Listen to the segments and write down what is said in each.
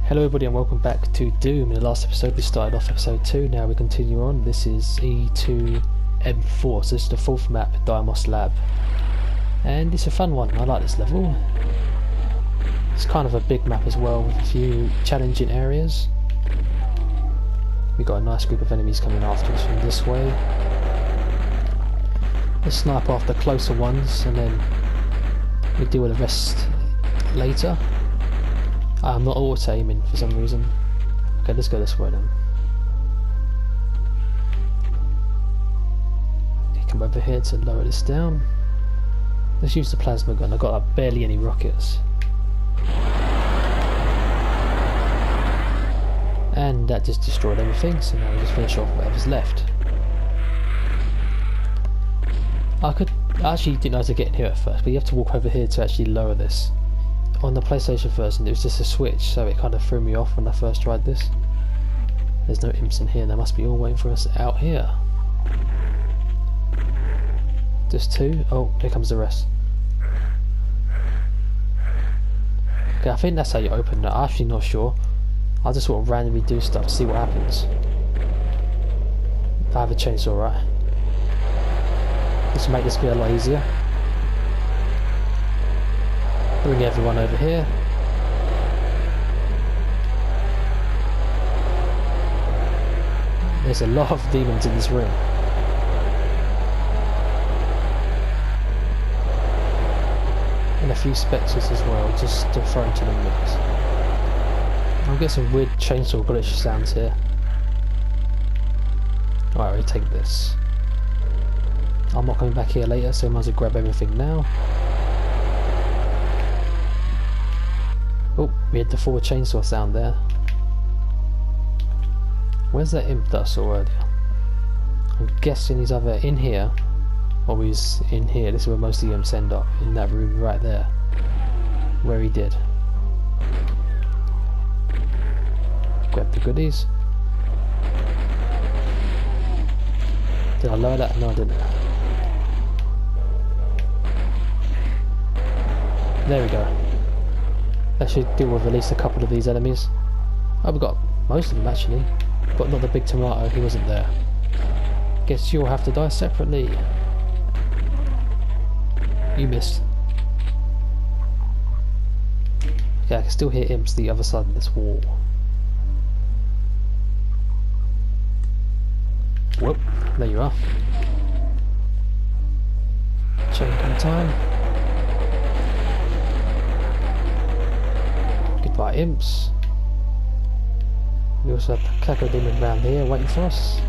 Hello everybody and welcome back to Doom. In the last episode we started off episode 2, now we continue on. This is E2M4, so this is the fourth map, Deimos Lab. And it's a fun one, I like this level. It's kind of a big map as well, with a few challenging areas. We got a nice group of enemies coming after us from this way. Let's snipe off the closer ones and then we deal with the rest later. I'm not auto-aiming for some reason. Okay, let's go this way then. Come over here to lower this down. Let's use the plasma gun. I've got like, barely any rockets. And that just destroyed everything, so now we just finish off whatever's left. I actually didn't know how to get in here at first, but you have to walk over here to actually lower this. On the PlayStation version it was just a switch, so it kind of threw me off when I first tried this. There's no imps in here, they must be all waiting for us out here. Just two? Oh, here comes the rest. Okay, I think that's how you open that. I'm actually not sure. I'll just sort of randomly do stuff to see what happens. I have a chainsaw, right? Just to make this bit a lot easier. Bring everyone over here. There's a lot of demons in this room. And a few spectres as well, just to throw into the mix. I'll get some weird chainsaw glitch sounds here. Alright, we'll take this. I'm not coming back here later, so I might as well grab everything now. Oh, we had the forward chainsaw sound there. Where's that imp that I saw earlier? I'm guessing he's either in here or he's in here. This is where most of the imps end up, in that room right there. Where he did. Grab the goodies. Did I lower that? No, I didn't. There we go. That should deal with at least a couple of these enemies. Oh, we got most of them actually, but not the big tomato, he wasn't there. Guess you'll have to die separately. You missed. Okay, I can still hear imps the other side of this wall. Whoop, there you are. Chain gun time. Goodbye imps. We also have the Caco demon around here waiting for us.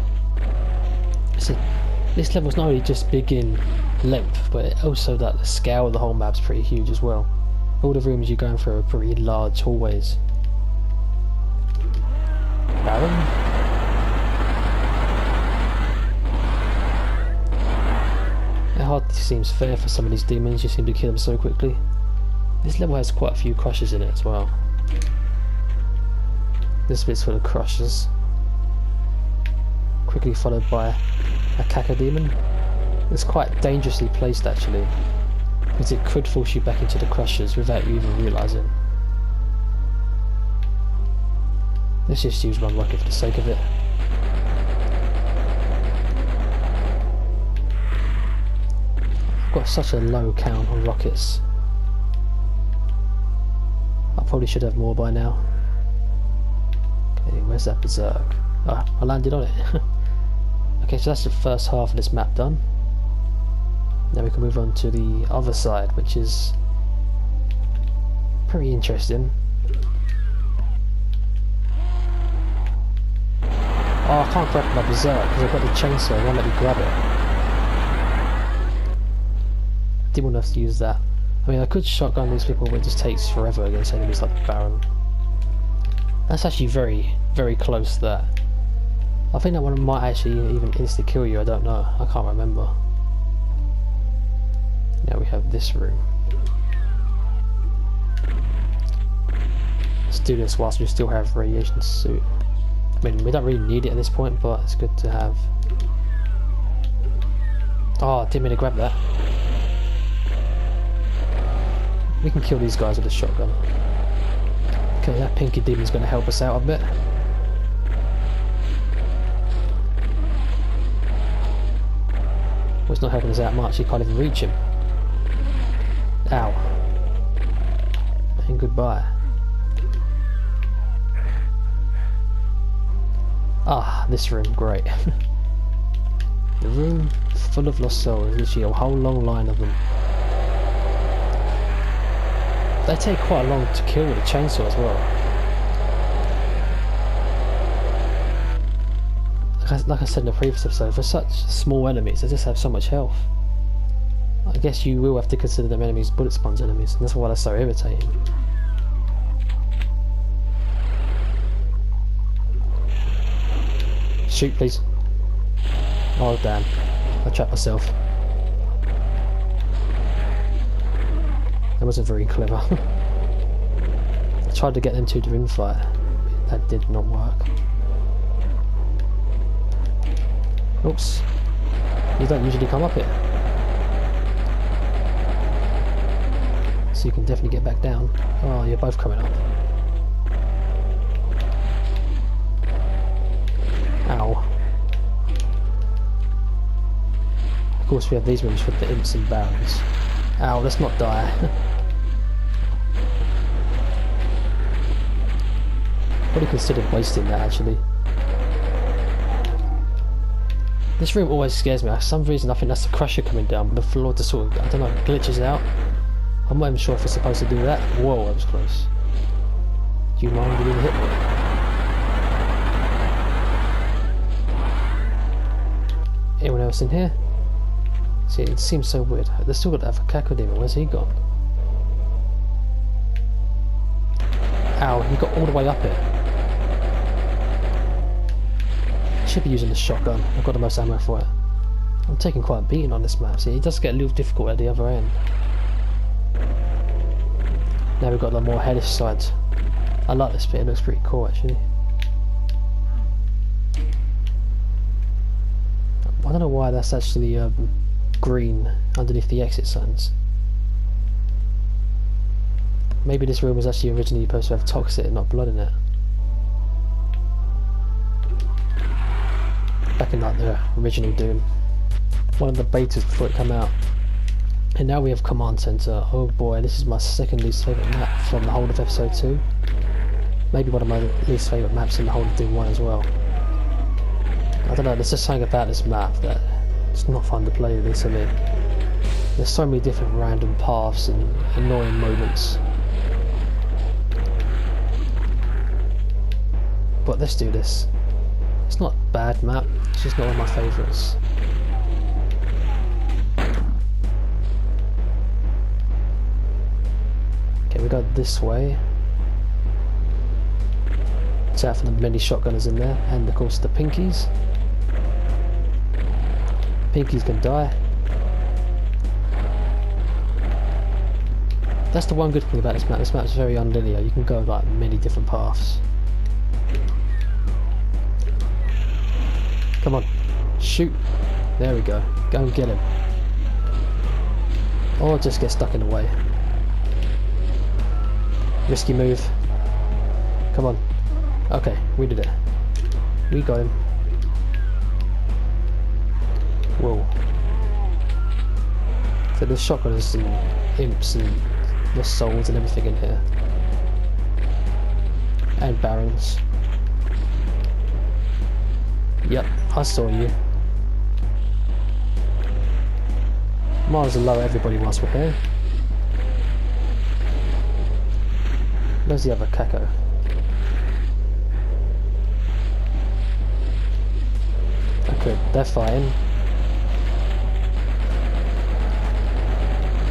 This level's not only just big in length, but also that the scale of the whole map's pretty huge as well. All the rooms you're going through are pretty large hallways. Baron. It hardly seems fair for some of these demons, you seem to kill them so quickly. This level has quite a few crushes in it as well. This bit's full of crushes. Quickly followed by a Caco demon. It's quite dangerously placed actually, because it could force you back into the crushes without you even realising. Let's just use one rocket for the sake of it. I've got such a low count on rockets. I probably should have more by now. Okay, where's that berserk? Ah, I landed on it. Okay, so that's the first half of this map done. Now we can move on to the other side, which is pretty interesting. Oh, I can't grab my berserk because I've got the chainsaw, it won't let me grab it. Didn't want to use that. I mean, I could shotgun these people, but it just takes forever against enemies like the Baron. That's actually very, very close to that. I think that one might actually even insta-kill you, I don't know. I can't remember. Now we have this room. Let's do this whilst we still have radiation suit. I mean, we don't really need it at this point, but it's good to have. Oh, I didn't mean to grab that. We can kill these guys with a shotgun. Okay, that pinky demon's going to help us out a bit. Well, it's not helping us out much, you can't even reach him. Ow. And goodbye. Ah, this room, great. The room full of lost souls, literally a whole long line of them. They take quite long to kill with a chainsaw as well. Like I said in the previous episode, for such small enemies, they just have so much health. I guess you will have to consider them enemies bullet sponge enemies, and that's why they're so irritating. Shoot, please. Oh damn, I trapped myself. That wasn't very clever. I tried to get them two to infight. That did not work. Oops. You don't usually come up here. So you can definitely get back down. Oh, you're both coming up. Ow. Of course we have these rooms for the imps and barons. Ow, let's not die. Probably considered wasting that actually. This room always scares me. For some reason I think that's the crusher coming down, but the floor just sort of, I don't know, glitches out. I'm not even sure if it's supposed to do that. Whoa, that was close. Do you mind getting hit me? Anyone else in here? See, it seems so weird. They've still got to have a cacodemon. Where's he gone? Ow, he got all the way up here. Should be using the shotgun. I've got the most ammo for it. I'm taking quite a beating on this map. See, it does get a little difficult at the other end. Now we've got the more hellish sides. I like this bit, it looks pretty cool actually. I don't know why that's actually green underneath the exit signs. Maybe this room was actually originally supposed to have toxic and not blood in it. Back in like the original Doom. One of the betas before it came out. And now we have Command Center. Oh boy, this is my second least favourite map from the whole of episode 2. Maybe one of my least favourite maps in the whole of Doom 1 as well. I don't know, there's just something about this map that it's not fun to play with this, I mean. There's so many different random paths and annoying moments. But let's do this. It's not a bad map, it's just not one of my favourites. Okay, we go this way. Watch out for the many shotgunners in there, and of course the pinkies. Pinkies can die. That's the one good thing about this map. This map is very unlinear. You can go like many different paths. Come on, shoot. There we go. Go and get him. Or just get stuck in the way. Risky move. Come on. Okay, we did it. We got him. Whoa. So there's shotgunners and imps and the souls and everything in here. And barons. Yep, I saw you. Might as well lower everybody whilst we're here. Where's the other caco? Okay, they're fighting.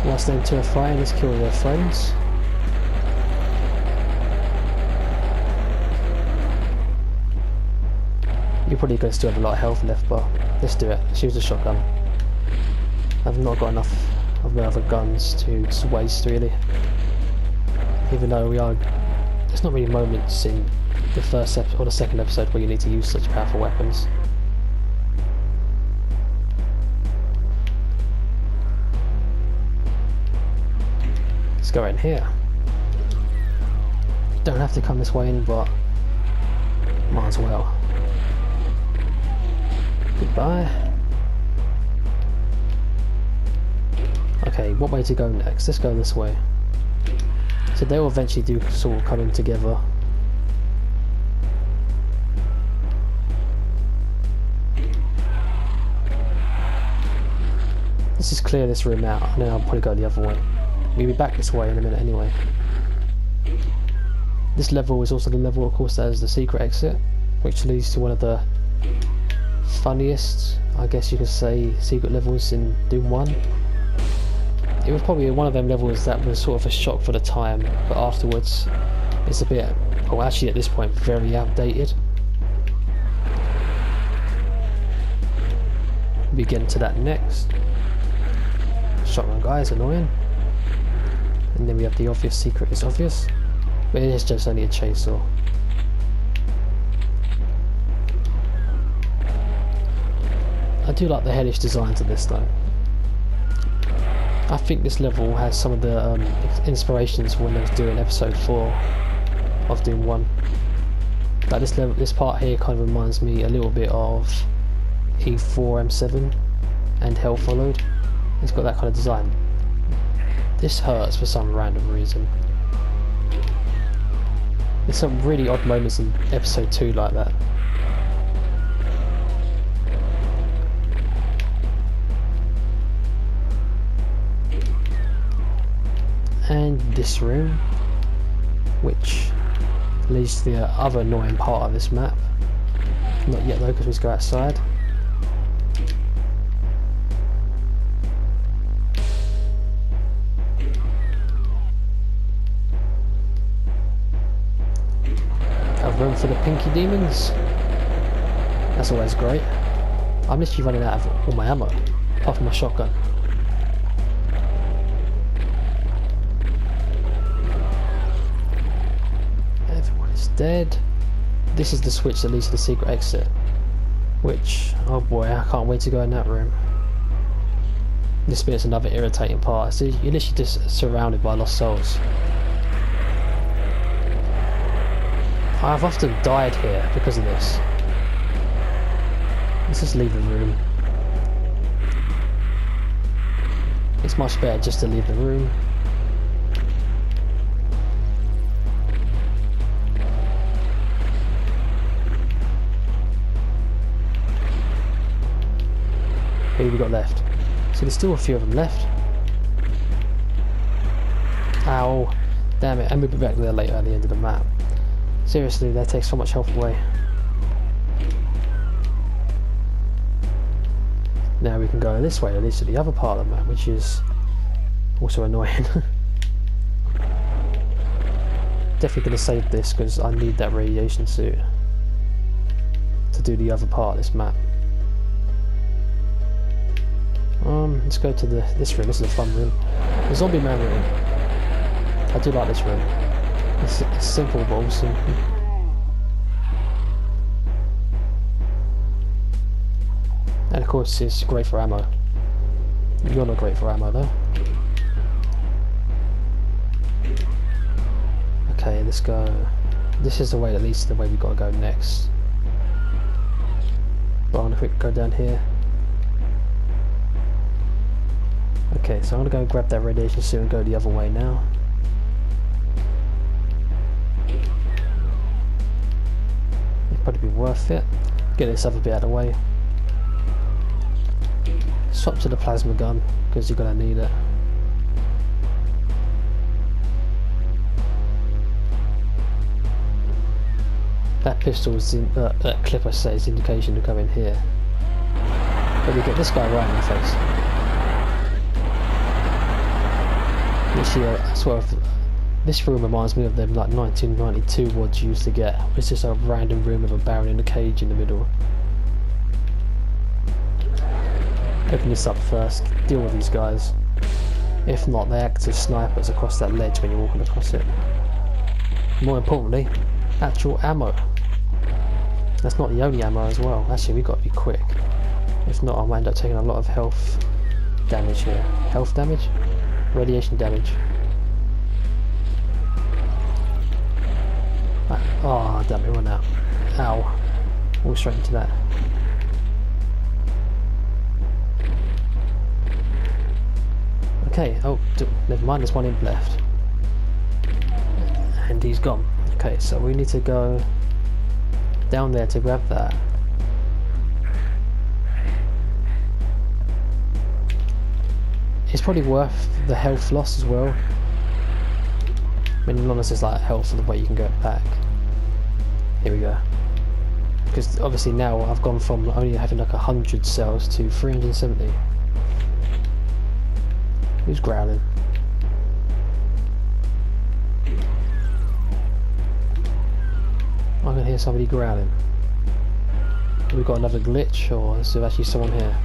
Whilst them two are fighting, let's kill their friends. You're probably going to still have a lot of health left, but let's do it. Let's use the shotgun. I've not got enough of my other guns to just waste really. Even though there's not really moments in the first or the second episode where you need to use such powerful weapons. Let's go right in here. don't have to come this way in, but might as well. Goodbye. Okay, what way to go next? Let's go this way. So they'll eventually do sort of come in together. Let's just clear this room out, and then I'll probably go the other way. We'll be back this way in a minute anyway. This level is also the level, of course, that has the secret exit, which leads to one of the funniest, I guess you could say, secret levels in Doom 1. It was probably one of them levels that was sort of a shock for the time, but afterwards it's a bit, well actually at this point, very outdated. We get into that next. Shotgun guy is annoying. And then we have the obvious secret is obvious, but it is just only a chainsaw. I do like the hellish designs of this though. I think this level has some of the inspirations when I was doing episode 4 of Doom 1. Like this part here kind of reminds me a little bit of E4M7 and Hell Followed. It's got that kind of design. This hurts for some random reason. There's some really odd moments in episode 2 like that. And this room, which leads to the other annoying part of this map. Not yet though, because we just go outside. A room for the pinky demons. That's always great. I'm literally running out of all my ammo, apart from my shotgun. Dead. This is the switch that leads to the secret exit, which, oh boy, I can't wait to go in that room. This bit's another irritating part. So you're literally just surrounded by lost souls. I've often died here because of this. Let's just leave the room. It's much better just to leave the room. Who we got left? So there's still a few of them left. Ow. Damn it, and we'll be back there later at the end of the map. Seriously, that takes so much health away. Now we can go this way, at least to the other part of the map, which is also annoying. Definitely going to save this because I need that radiation suit to do the other part of this map. Let's go to this room. This is a fun room. The zombie man room. I do like this room. It's simple but awesome. And of course it's great for ammo. You're not great for ammo though. Okay, let's go. This is the way that leads to the way we've got to go next. But I'm gonna go down here. Okay, so I'm gonna go grab that radiation suit and go the other way now. It'd probably be worth it. Get this other bit out of the way. Swap to the plasma gun because you're gonna need it. That pistol is that clip I say is indication to come in here. But we get this guy right in the face. Literally, I swear, this room reminds me of them like 1992 wads you used to get. It's just a random room with a barrel in a cage in the middle. Open this up first, deal with these guys. If not, they act as snipers across that ledge when you're walking across it. More importantly, actual ammo. That's not the only ammo as well. Actually, we've got to be quick. If not, I might end up taking a lot of health damage here. Health damage? Radiation damage. Oh, damn it, run out. Ow. Walk straight into that. Okay, oh, never mind, there's one imp left. And he's gone. Okay, so we need to go down there to grab that. It's probably worth the health loss as well. I mean, as long as there's like health for the way you can go back. Here we go. Because obviously now I've gone from only having like 100 cells to 370. Who's growling? I can hear somebody growling. Have we got another glitch, or is there actually someone here?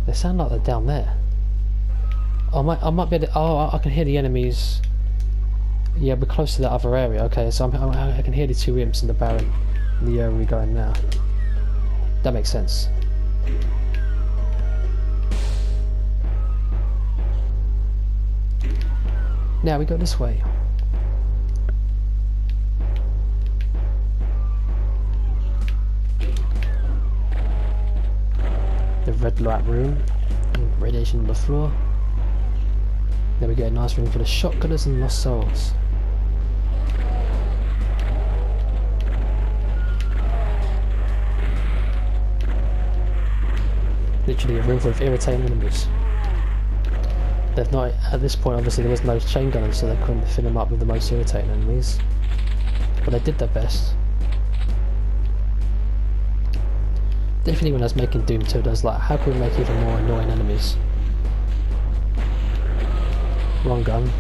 They sound like they're down there. I might be able to, oh, I can hear the enemies. Yeah, we're close to that other area. Okay, so I can hear the two imps in the barren in the area we're going now. That makes sense. Now we go this way. The red light room, radiation on the floor. Then we get a nice room for the shotgunners and lost souls. Literally a room full of irritating enemies. They've not, at this point obviously there was no chain gunners, so they couldn't fill them up with the most irritating enemies. But they did their best. Definitely when I was making Doom 2, I was like, how can we make even more annoying enemies? Wrong gun.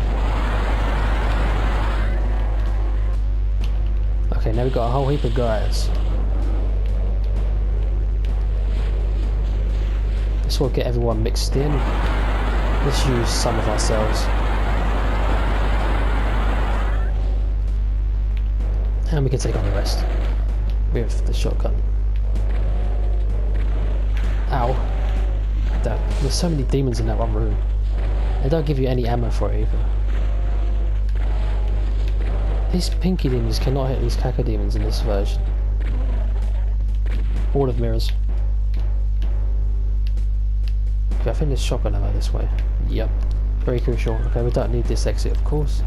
Okay, now we've got a whole heap of guys. Let's all get everyone mixed in. Let's use some of ourselves. And we can take on the rest with the shotgun. Ow. There's so many demons in that one room. They don't give you any ammo for it either. These pinky demons cannot hit these caca demons in this version. All of mirrors. Okay, I think there's shotgun ammo this way. Yep. Very crucial. Okay, we don't need this exit, of course.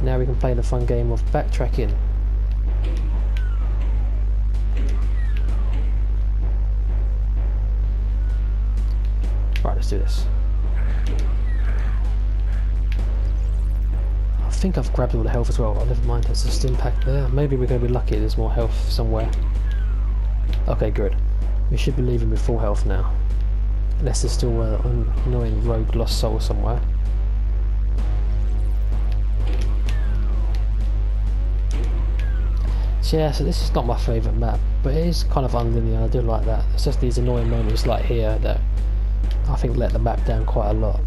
Now we can play the fun game of backtracking. Right, let's do this. I think I've grabbed all the health as well. Oh, never mind, there's a stim pack there. Maybe we're going to be lucky there's more health somewhere. Okay, good. We should be leaving with full health now. Unless there's still an annoying rogue lost soul somewhere. So yeah, so this is not my favourite map, but it is kind of unlinear. I do like that. It's just these annoying moments like here that I think let the map down quite a lot.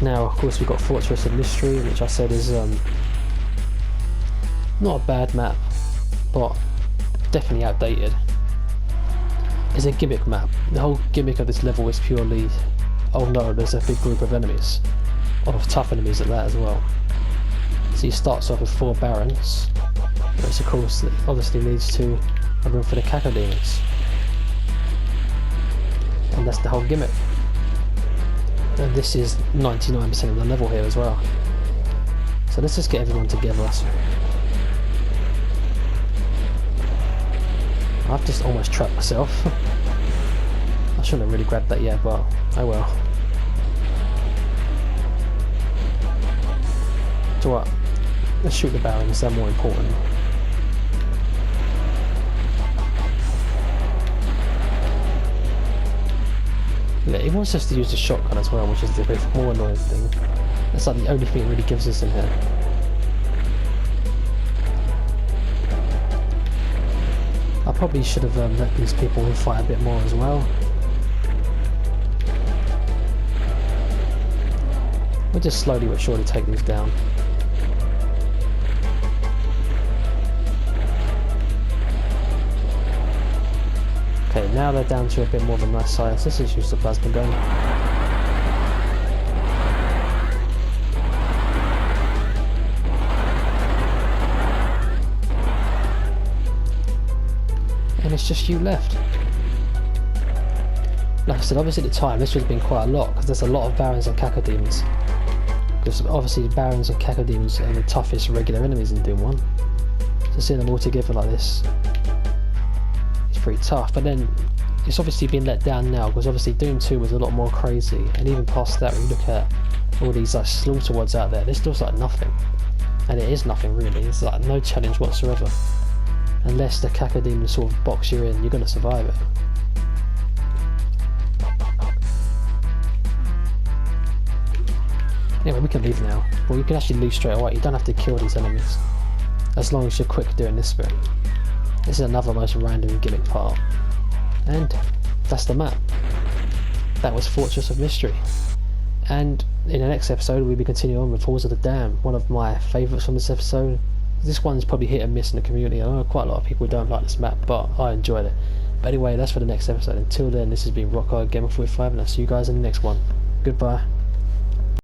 Now, of course, we've got Fortress of Mystery, which I said is not a bad map, but definitely outdated. It's a gimmick map. The whole gimmick of this level is purely, oh no, there's a big group of enemies, of tough enemies at that as well. So you start off with 4 barons, which of course obviously leads to a room for the caca demons, and that's the whole gimmick. And this is 99% of the level here as well. So let's just get everyone together. I've just almost trapped myself. I shouldn't have really grabbed that yet, but oh well. So what? Let's shoot the barons, they're more important. Yeah, he wants us to use the shotgun as well, which is the bit more annoying thing. That's like the only thing it really gives us in here. I probably should have let these people fight a bit more as well. We'll just slowly but surely take these down. Okay, now they're down to a bit more of a nice size. Let's just use the plasma gun. just you left. Like I said, obviously at the time this would have been quite a lot, because there's a lot of Barons and Cacodemons. Because obviously Barons and Cacodemons are the toughest regular enemies in Doom 1. So seeing them all together like this, it's pretty tough. But then it's obviously been let down now, because obviously Doom 2 was a lot more crazy, and even past that, when you look at all these like slaughter wads out there, this feels like nothing. And it is nothing really, it's like no challenge whatsoever. Unless the Cacodemon sort of box you in, you're going to survive it. Anyway, we can leave now. Well, you can actually leave straight away, you don't have to kill these enemies. As long as you're quick doing this bit. This is another most random gimmick part. And that's the map. That was Fortress of Mystery. And in the next episode we'll be continuing on with Halls of the Damned, one of my favourites from this episode. This one's probably hit and miss in the community. I know quite a lot of people don't like this map, but I enjoyed it. But anyway, that's for the next episode. Until then, this has been Rockhard Gamer 45, and I'll see you guys in the next one. Goodbye.